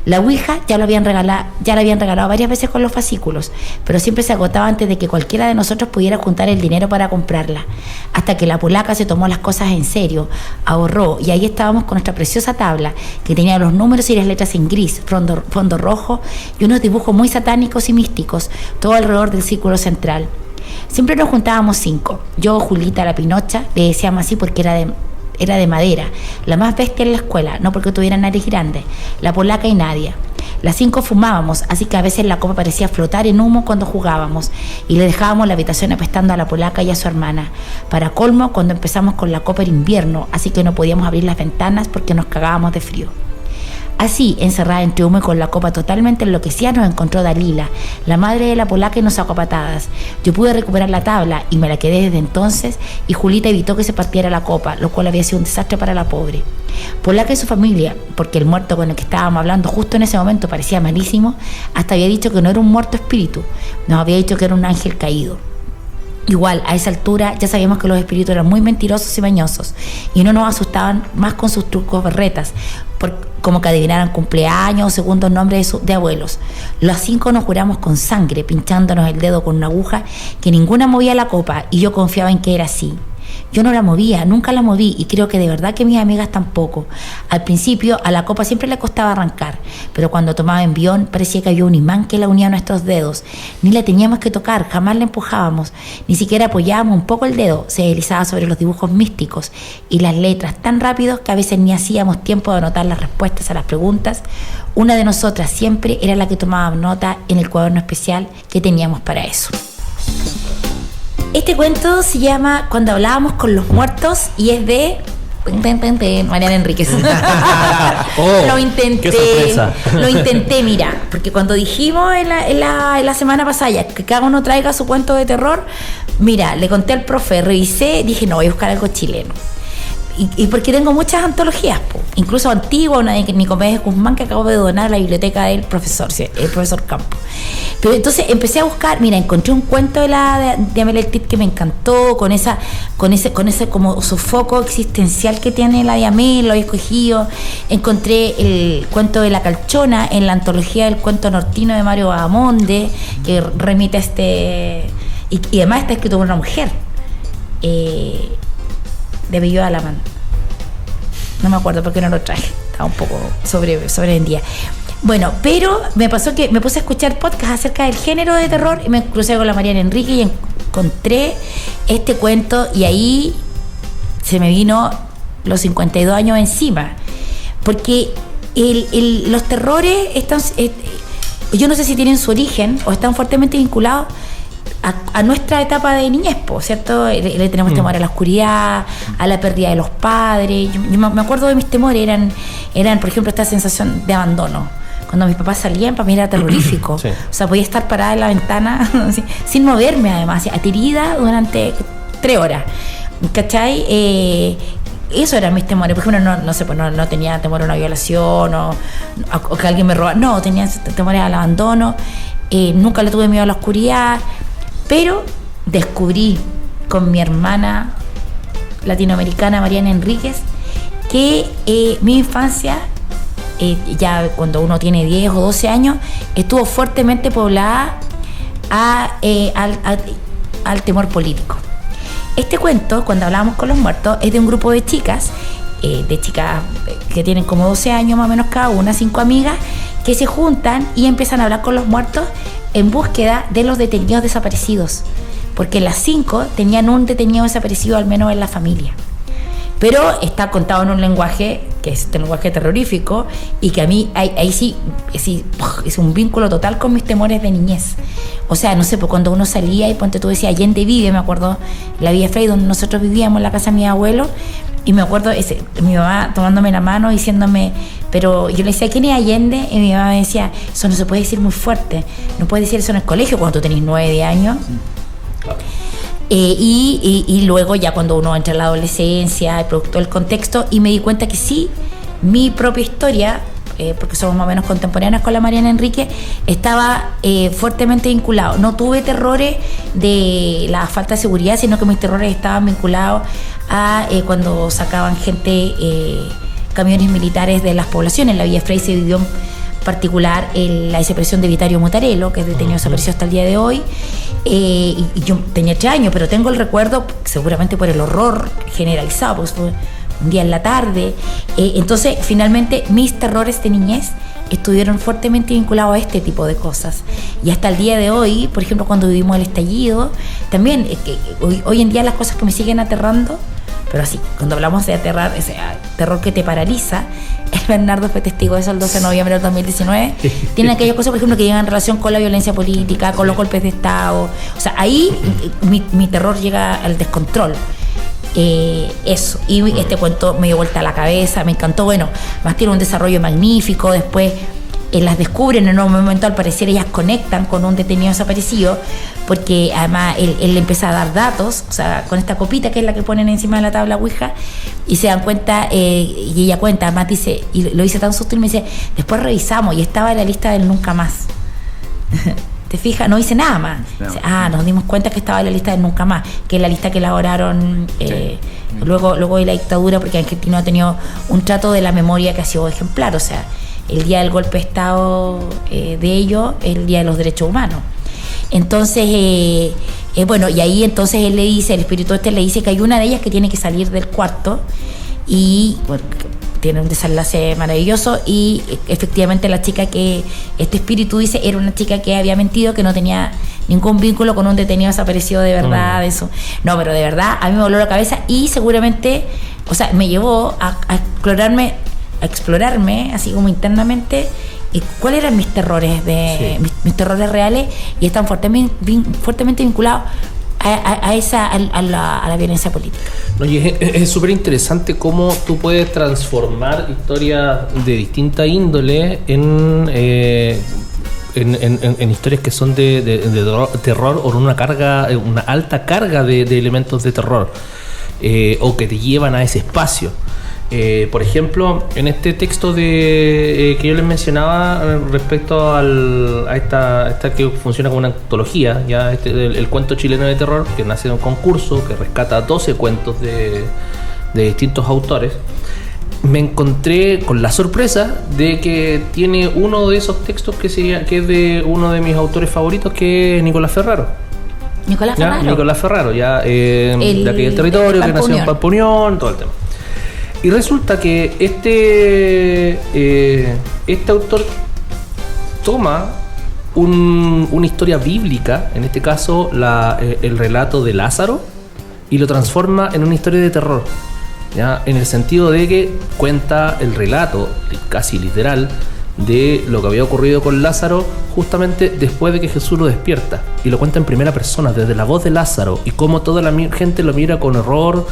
La ouija ya la habían regalado varias veces con los fascículos, pero siempre se agotaba antes de que cualquiera de nosotros pudiera juntar el dinero para comprarla, hasta que la polaca se tomó las cosas en serio, ahorró, y ahí estábamos con nuestra preciosa tabla que tenía los números y las letras en gris, fondo rojo y unos dibujos muy satánicos y místicos, todo alrededor del círculo central. Siempre nos juntábamos 5, yo, Julita, la Pinocha, le decíamos así porque era de madera, la más bestia en la escuela, no porque tuviera nariz grande, la polaca y Nadia. Las 5 fumábamos, así que a veces la copa parecía flotar en humo cuando jugábamos y le dejábamos la habitación apestando a la polaca y a su hermana. Para colmo, cuando empezamos con la copa era invierno, así que no podíamos abrir las ventanas porque nos cagábamos de frío. Así, encerrada entre humo y con la copa totalmente enloquecida, nos encontró Dalila, la madre de la polaca, y nos sacó a patadas. Yo pude recuperar la tabla y me la quedé desde entonces, y Julita evitó que se partiera la copa, lo cual había sido un desastre para la pobre. Polaca y su familia, porque el muerto con el que estábamos hablando justo en ese momento parecía malísimo, hasta había dicho que no era un muerto espíritu, nos había dicho que era un ángel caído. Igual, a esa altura ya sabíamos que los espíritus eran muy mentirosos y mañosos y no nos asustaban más con sus trucos berretas, como que adivinaran cumpleaños o segundos nombres de abuelos. Los 5 nos juramos con sangre, pinchándonos el dedo con una aguja, que ninguna movía la copa y yo confiaba en que era así. Yo no la movía, nunca la moví y creo que de verdad que mis amigas tampoco. Al principio a la copa siempre le costaba arrancar, pero cuando tomaba envión parecía que había un imán que la unía a nuestros dedos. Ni la teníamos que tocar, jamás la empujábamos, ni siquiera apoyábamos un poco el dedo, se deslizaba sobre los dibujos místicos y las letras tan rápidos que a veces ni hacíamos tiempo de anotar las respuestas a las preguntas. Una de nosotras siempre era la que tomaba nota en el cuaderno especial que teníamos para eso. Este cuento se llama Cuando hablábamos con los muertos y es de Mariana Enríquez. Lo intenté, mira, porque cuando dijimos en la semana pasada que cada uno traiga su cuento de terror, mira, le conté al profe, revisé, dije no, voy a buscar algo chileno. Y porque tengo muchas antologías, incluso antiguas, una de Nicomedes Guzmán que acabo de donar a la biblioteca del profesor, el profesor Campo. Pero entonces empecé a buscar, mira, encontré un cuento de Amelia Tit que me encantó, con ese como sofoco existencial que tiene la de Amelia, lo había escogido. Encontré el cuento de La Calchona en la antología del cuento nortino de Mario Bahamonde, que remite a y además está escrito por una mujer. De Bello Alamán. No me acuerdo por qué no lo traje. Estaba un poco sobrevendida. Bueno, pero me pasó que me puse a escuchar podcasts acerca del género de terror y me crucé con la Mariana Enrique y encontré este cuento y ahí se me vino los 52 años encima. Porque los terrores están... yo no sé si tienen su origen o están fuertemente vinculados a nuestra etapa de niñez, ¿cierto? Le tenemos temor a la oscuridad, a la pérdida de los padres. Yo me acuerdo de mis temores, eran, por ejemplo, esta sensación de abandono. Cuando mis papás salían, para mí era terrorífico. Sí. O sea, podía estar parada en la ventana sin moverme, además, aterida durante 3 horas. ¿Cachai? Eso eran mis temores. Por ejemplo, no tenía temor a una violación o que alguien me robara. No, tenía temores al abandono. Nunca le tuve miedo a la oscuridad. Pero descubrí con mi hermana latinoamericana Mariana Enríquez que mi infancia, ya cuando uno tiene 10 o 12 años, estuvo fuertemente poblada al temor político. Este cuento, cuando hablábamos con los muertos, es de un grupo de chicas que tienen como 12 años más o menos cada una, 5 amigas, que se juntan y empiezan a hablar con los muertos en búsqueda de los detenidos desaparecidos, porque las 5 tenían un detenido desaparecido al menos en la familia. Pero está contado en un lenguaje que es un lenguaje terrorífico y que a mí ahí sí es un vínculo total con mis temores de niñez. O sea, no sé, pues cuando uno salía y ponte tú decías Allende vive, me acuerdo la Villa Frey donde nosotros vivíamos en la casa de mi abuelo, y me acuerdo mi mamá tomándome la mano diciéndome, pero yo le decía, ¿quién es Allende? Y mi mamá me decía, eso no se puede decir muy fuerte, no puedes decir eso en el colegio cuando tú tenés 9, 10 años. Claro. Y luego ya cuando uno entra en la adolescencia, el producto del contexto, y me di cuenta que sí, mi propia historia, porque somos más o menos contemporáneas con la Mariana Enrique, estaba fuertemente vinculado. No tuve terrores de la falta de seguridad, sino que mis terrores estaban vinculados a cuando sacaban gente, camiones militares de las poblaciones. La Villa Frey se vivió en particular la desaparición de Vitario Mutarello, que es detenido desaparecido hasta el día de hoy. Y yo tenía 3 años, pero tengo el recuerdo seguramente por el horror generalizado, porque fue un día en la tarde. Entonces finalmente mis terrores de niñez estuvieron fuertemente vinculados a este tipo de cosas, y hasta el día de hoy, por ejemplo, cuando vivimos el estallido también, hoy en día las cosas que me siguen aterrando, pero así, cuando hablamos de aterrar, ese terror que te paraliza, el Bernardo fue testigo de eso el 12 de noviembre del 2019. Tienen aquellas cosas, por ejemplo, que llegan en relación con la violencia política, con los golpes de Estado. O sea, ahí mi terror llega al descontrol. Eso. Y este cuento me dio vuelta a la cabeza, me encantó. Bueno, más tiene un desarrollo magnífico. Después las descubren en un momento, al parecer ellas conectan con un detenido desaparecido, porque además él le empieza a dar datos, o sea, con esta copita que es la que ponen encima de la tabla Ouija, y se dan cuenta, y ella cuenta, además dice, y lo dice tan sutil, me dice, después revisamos y estaba en la lista del nunca más. ¿Te fijas? No dice nada más. Dice, nos dimos cuenta que estaba en la lista del nunca más, que es la lista que elaboraron luego de la dictadura, porque Argentina ha tenido un trato de la memoria que ha sido ejemplar. O sea, el día del golpe de Estado de ellos, el día de los derechos humanos. Entonces, bueno, y ahí entonces él le dice, el espíritu le dice que hay una de ellas que tiene que salir del cuarto, y bueno, tiene un desenlace maravilloso, y efectivamente la chica que este espíritu dice era una chica que había mentido, que no tenía ningún vínculo con un detenido desaparecido de verdad. Eso no, pero de verdad a mí me voló la cabeza, y seguramente, o sea, me llevó a explorarme así como internamente cuáles eran mis terrores mis terrores reales, y están fuertemente vinculados a la violencia política. Oye, es súper interesante cómo tú puedes transformar historias de distinta índole en historias que son de terror, o una alta carga de elementos de terror, o que te llevan a ese espacio. Por ejemplo, en este texto que yo les mencionaba respecto a esta que funciona como una antología, ya el cuento chileno de terror, que nace de un concurso que rescata 12 cuentos de distintos autores, me encontré con la sorpresa de que tiene uno de esos textos que es de uno de mis autores favoritos, que es Nicolás Ferraro. Nicolás Ferraro, ya de aquel territorio, que nació en Palpa Unión, todo el tema. Y resulta que este autor toma una historia bíblica, en este caso el relato de Lázaro, y lo transforma en una historia de terror, ¿ya? En el sentido de que cuenta el relato, casi literal, de lo que había ocurrido con Lázaro justamente después de que Jesús lo despierta, y lo cuenta en primera persona, desde la voz de Lázaro, y cómo toda la gente lo mira con horror,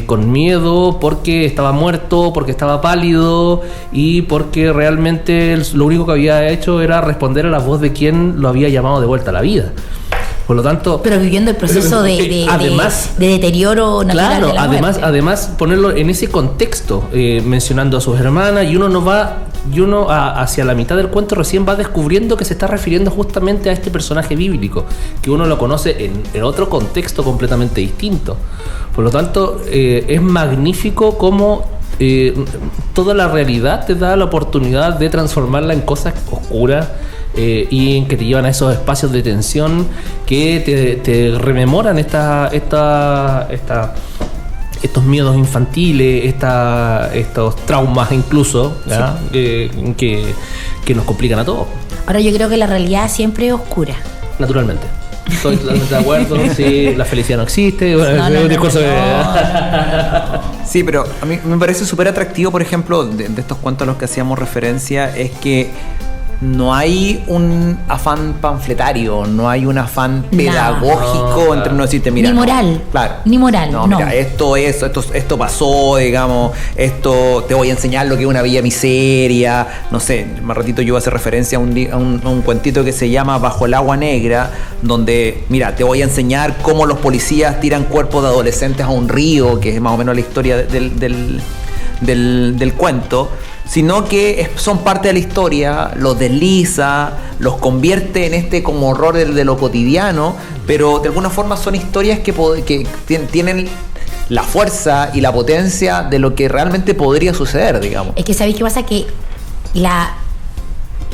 con miedo, porque estaba muerto, porque estaba pálido, y porque realmente lo único que había hecho era responder a la voz de quien lo había llamado de vuelta a la vida. Por lo tanto, pero viviendo el proceso de deterioro natural, claro, de la muerte. además ponerlo en ese contexto, mencionando a sus hermanas, y uno hacia la mitad del cuento recién va descubriendo que se está refiriendo justamente a este personaje bíblico, que uno lo conoce en otro contexto completamente distinto. Por lo tanto, es magnífico cómo toda la realidad te da la oportunidad de transformarla en cosas oscuras, y en que te llevan a esos espacios de tensión que te rememoran estos miedos infantiles, estos traumas incluso, sí, que nos complican a todos. Ahora, yo creo que la realidad siempre es oscura. Naturalmente. Estoy totalmente de acuerdo. Sí, la felicidad no existe. Bueno, no, un discurso no. Sí, pero a mí me parece súper atractivo, por ejemplo, de estos cuentos a los que hacíamos referencia, es que no hay un afán panfletario, no hay un afán pedagógico entre no decirte, mira, ni moral, claro, ni moral, no. Mira, esto pasó, digamos, esto te voy a enseñar lo que es una bella miseria, no sé, más ratito yo voy a hacer referencia a un cuentito que se llama Bajo el agua negra, donde, mira, te voy a enseñar cómo los policías tiran cuerpos de adolescentes a un río, que es más o menos la historia del cuento, sino que son parte de la historia, los desliza, los convierte en este como horror de lo cotidiano, pero de alguna forma son historias que tienen la fuerza y la potencia de lo que realmente podría suceder, digamos. Es que ¿sabéis qué pasa? Que la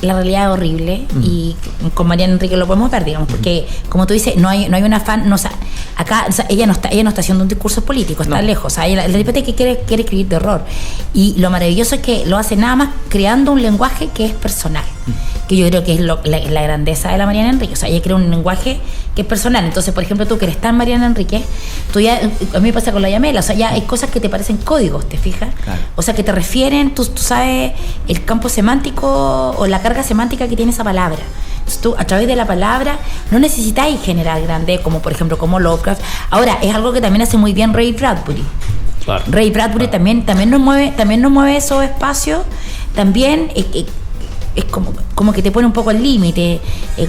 realidad es horrible, y con Mariana Enrique lo podemos ver, digamos, porque como tú dices, no hay un afán, no, o sea, acá, o sea, ella no está haciendo un discurso político, está lejos, o sea, ella, el repente que quiere escribir terror, y lo maravilloso es que lo hace nada más creando un lenguaje que es personal, que yo creo que es la grandeza de la Mariana Enrique, o sea, ella crea un lenguaje que es personal. Entonces, por ejemplo, tú que eres tan Mariana Enrique, tú ya, a mí me pasa con la Yamela, o sea, ya hay cosas que te parecen códigos, ¿te fijas? Claro. O sea, que te refieren, tú sabes el campo semántico o la carga semántica que tiene esa palabra. Entonces tú, a través de la palabra, no necesitáis generar grande, como por ejemplo, como Lovecraft. Ahora, es algo que también hace muy bien Ray Bradbury. Claro. Ray Bradbury también nos mueve esos espacios, también es como que te pone un poco al límite,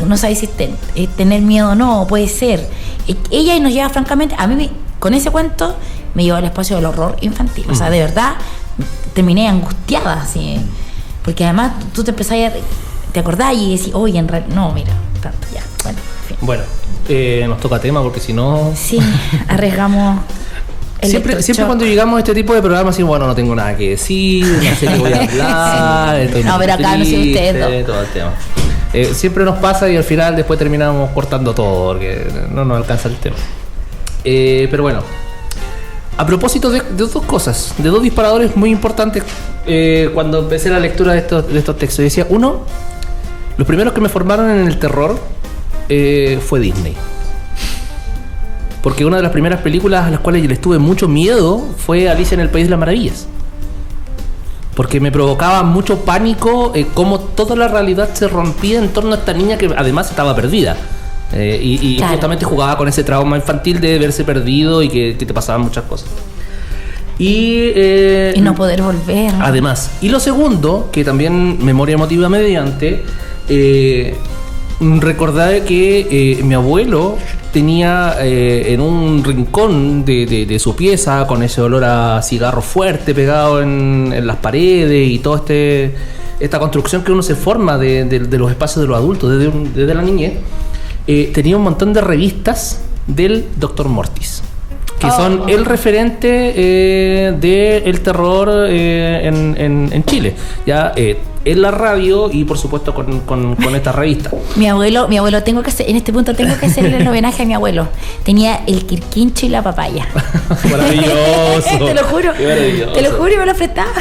no sabes si tener miedo o no, puede ser. Ella nos lleva, francamente, a mí con ese cuento me llevó al espacio del horror infantil. O sea, de verdad, terminé angustiada, así, porque además tú te empezás te acordás y decís, oye, en realidad, no, mira, tanto, ya, bueno, en fin. Bueno, nos toca tema, porque si no... Sí, arriesgamos... Siempre cuando llegamos a este tipo de programas, así, bueno, no tengo nada que decir, no sé qué voy a hablar, estoy no, pero acá triste, no sé ustedes todo el tema. Siempre nos pasa y al final después terminamos cortando todo porque no nos alcanza el tema. Pero bueno, a propósito de dos cosas, de dos disparadores muy importantes, cuando empecé la lectura de estos textos, decía, uno, los primeros que me formaron en el terror fue Disney. Porque una de las primeras películas a las cuales yo les tuve mucho miedo fue Alicia en el País de las Maravillas. Porque me provocaba mucho pánico cómo toda la realidad se rompía en torno a esta niña que además estaba perdida. Y claro, justamente jugaba con ese trauma infantil de verse perdido y que te pasaban muchas cosas. Y no poder volver. Además. Y lo segundo, que también memoria emotiva mediante, recordar que mi abuelo tenía en un rincón de su pieza, con ese olor a cigarro fuerte pegado en las paredes y toda esta construcción que uno se forma de los espacios de los adultos desde la niñez, tenía un montón de revistas del Dr. Mortis, que son el referente del terror en Chile. Ya en la radio y por supuesto con esta revista. Mi abuelo, tengo que hacer, en este punto tengo que hacerle el homenaje a mi abuelo. Tenía el quirquincho y la papaya. Maravilloso. Te lo juro. Te lo juro y me lo prestaba.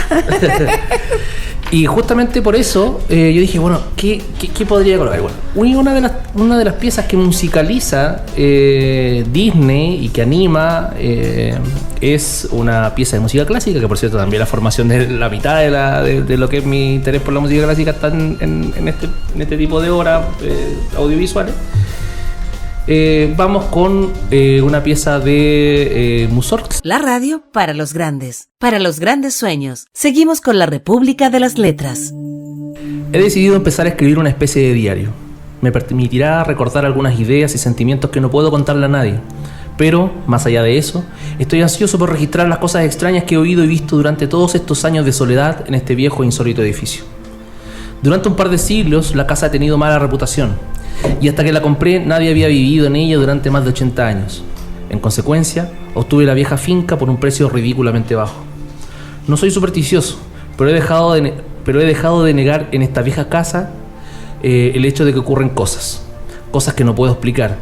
Y justamente por eso yo dije, bueno, ¿qué podría colocar? Bueno, una de las piezas que musicaliza Disney y que anima es una pieza de música clásica, que por cierto también la formación de la mitad de lo que es mi interés por la música clásica está en este tipo de obras audiovisuales. Vamos con una pieza de Mussorgsky. La radio para los grandes sueños. Seguimos con la República de las Letras. He decidido empezar a escribir una especie de diario. Me permitirá recordar algunas ideas y sentimientos que no puedo contarle a nadie. Pero, más allá de eso, estoy ansioso por registrar las cosas extrañas que he oído y visto durante todos estos años de soledad en este viejo e insólito edificio. Durante un par de siglos, la casa ha tenido mala reputación. Y hasta que la compré, nadie había vivido en ella durante más de 80 años. En consecuencia, obtuve la vieja finca por un precio ridículamente bajo. No soy supersticioso, pero he dejado de negar en esta vieja casa el hecho de que ocurren cosas que no puedo explicar.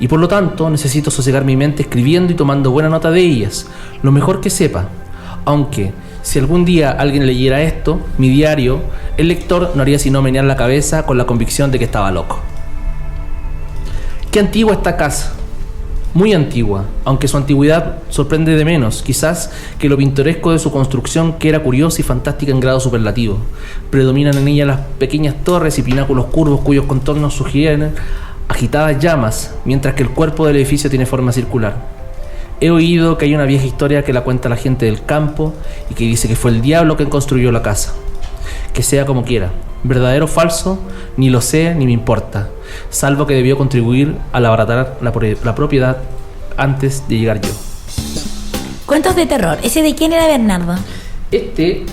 Y por lo tanto, necesito sosegar mi mente escribiendo y tomando buena nota de ellas, lo mejor que sepa. Aunque, si algún día alguien leyera esto, mi diario, el lector no haría sino menear la cabeza con la convicción de que estaba loco. Qué antigua esta casa, muy antigua, aunque su antigüedad sorprende de menos, quizás que lo pintoresco de su construcción, que era curiosa y fantástica en grado superlativo. Predominan en ella las pequeñas torres y pináculos curvos cuyos contornos sugieren agitadas llamas, mientras que el cuerpo del edificio tiene forma circular. He oído que hay una vieja historia que la cuenta la gente del campo y que dice que fue el diablo quien construyó la casa. Que sea como quiera, verdadero o falso, ni lo sé ni me importa, salvo que debió contribuir a abaratar la propiedad antes de llegar yo. Cuentos de terror. ¿Ese de quién era, Bernardo? Este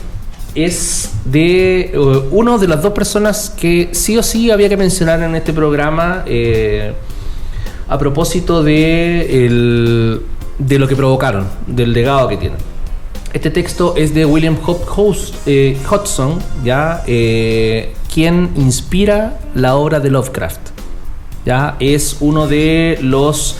es de uno de las dos personas que sí o sí había que mencionar en este programa a propósito de lo que provocaron, del legado que tienen. Este texto es de William Hodgson, ¿ya? Quien inspira la obra de Lovecraft. ¿Ya? Es uno de los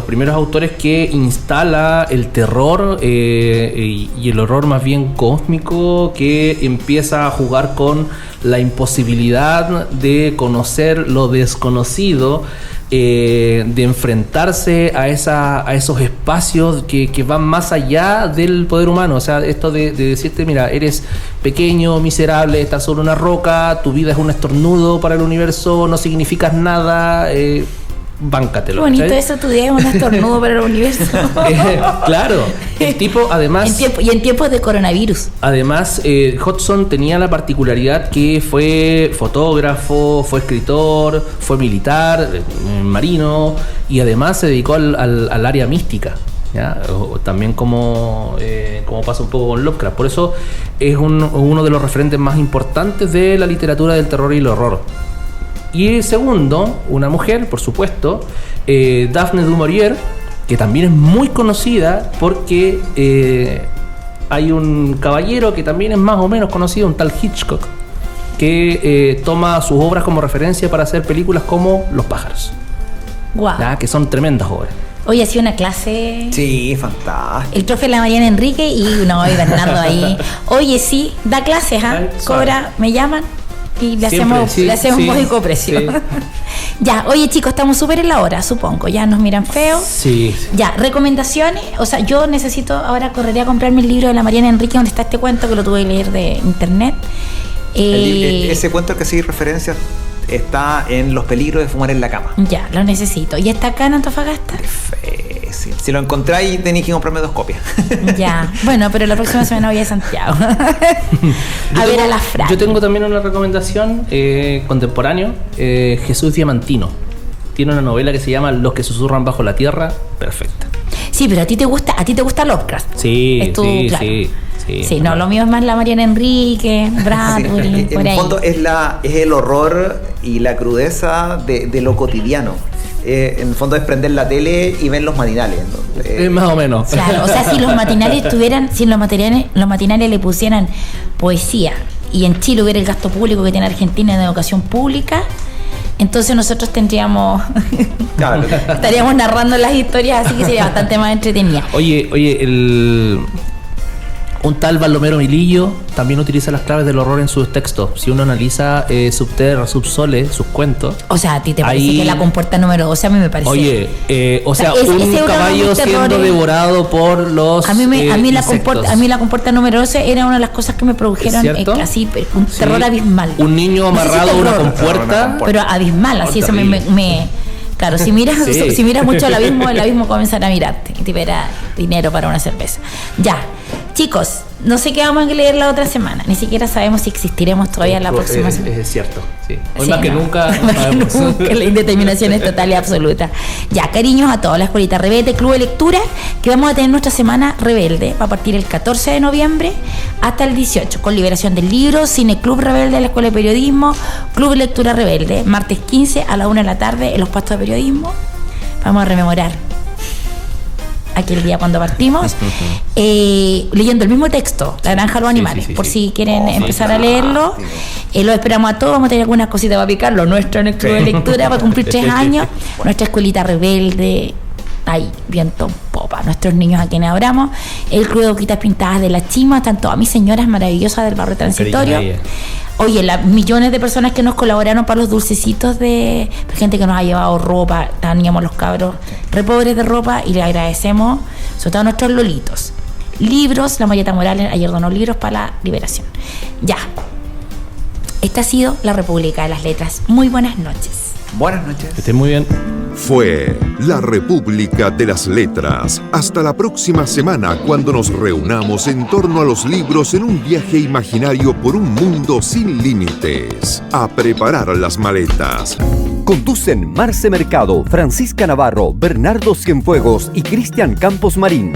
primeros autores que instala el terror y el horror más bien cósmico, que empieza a jugar con la imposibilidad de conocer lo desconocido, de enfrentarse a esos espacios que van más allá del poder humano. O sea, esto de decirte, mira, eres pequeño, miserable, estás sobre una roca, tu vida es un estornudo para el universo, no significas nada, báncatelo. Qué bonito, ¿sabes? Eso, tu día es un estornudo para el universo. Claro, el tipo además... en tiempos de coronavirus. Además, Hodgson tenía la particularidad que fue fotógrafo, fue escritor, fue militar, marino, y además se dedicó al área mística, ¿ya? También como pasa un poco con Lovecraft. Por eso es uno de los referentes más importantes de la literatura del terror y el horror. Y el segundo, una mujer, por supuesto, Daphne du Maurier, que también es muy conocida porque hay un caballero que también es más o menos conocido, un tal Hitchcock, que toma sus obras como referencia para hacer películas como Los pájaros. Wow. ¿Ya? Que son tremendas obras. Hoy hacía una clase. Sí, fantástico. El profe la Mariana Enrique y Bernardo ahí. Oye, sí, da clases, cobra, me llaman. Y le hacemos módico precio. Sí. Ya, oye chicos, estamos súper en la hora, supongo. Ya nos miran feo. Sí. Ya, recomendaciones. O sea, yo necesito, ahora correría a comprarme el libro de la Mariana Enrique, donde está este cuento que lo tuve que leer de internet. Ese cuento al que sigue referencia está en Los peligros de fumar en la cama. Ya, lo necesito. ¿Y está acá en Antofagasta? Difícil. Si lo encontráis, tenéis que comprarme 2 copias. Ya, bueno, pero la próxima semana voy a Santiago. Ver a la Fran. Yo tengo también una recomendación contemporáneo. Jesús Diamantino tiene una novela que se llama Los que susurran bajo la tierra. Perfecta. Sí, pero a ti te gusta Lovecraft. Sí, claro. Sí, no, lo mío es más la Mariana Enrique, Bradbury, sí, en el fondo es el horror y la crudeza de lo cotidiano. En el fondo es prender la tele y ver los matinales, ¿no? Más o menos. Claro, o sea, si los matinales le pusieran poesía y en Chile hubiera el gasto público que tiene Argentina en educación pública, entonces nosotros tendríamos Claro. estaríamos narrando las historias, así que sería bastante más entretenida. Oye, un tal Baldomero Milillo también utiliza las claves del horror en sus textos. Si uno analiza Subterra, Subsole, sus cuentos. O sea, ¿a ti te parece ahí, que la compuerta número 12? A mí me parece. Oye, ese es un uno de caballo mis siendo terrores. devorado por los A mí la insectos. compuerta número 12 era una de las cosas que me produjeron ¿Cierto? así, un terror abismal. Un niño No sé si amarrado a una terror, compuerta. pero abismal, así eso terrible. claro, si miras, Sí. si miras mucho el abismo comenzará a mirarte y te verá dinero para una cerveza. Ya, chicos, no sé qué vamos a leer la otra semana, ni siquiera sabemos si existiremos todavía la próxima semana. Es cierto, sí. Hoy Sí, más que no. nunca. Más que sabemos. nunca, la indeterminación es total y absoluta. Ya, cariños a todos. La Escuelita Rebelde, Club de Lectura, que vamos a tener nuestra semana rebelde. Va a partir el 14 de noviembre hasta el 18, con liberación del libro, Cine Club Rebelde de la Escuela de Periodismo, Club de Lectura Rebelde, martes 15 a la 1 de la tarde en los puestos de periodismo. Vamos a rememorar aquel día cuando partimos, leyendo el mismo texto, La Granja de los Animales, sí, por sí. si quieren empezar a leerlo. Lo esperamos a todos, vamos a tener algunas cositas para picar. Lo nuestro en el Club de Lectura va a cumplir 3 años. Nuestra escuelita rebelde, ahí, viento en popa. Nuestros niños a quienes abramos. El Club de Boquitas Pintadas de la Chima, están todas mis señoras maravillosas del barrio transitorio. Cariño, Oye, las millones de personas que nos colaboraron para los dulcecitos de gente que nos ha llevado ropa, teníamos los cabros re pobres de ropa y le agradecemos, sobre todo a nuestros lolitos. Libros, la Mayeta Morales ayer donó libros para la liberación. Ya, esta ha sido la República de las Letras. Muy buenas noches. Buenas noches. Que estén muy bien. Fue La República de las Letras. Hasta la próxima semana, cuando nos reunamos en torno a los libros en un viaje imaginario por un mundo sin límites. A preparar las maletas. Conducen Marce Mercado, Francisca Navarro, Bernardo Cienfuegos y Cristian Campos Marín.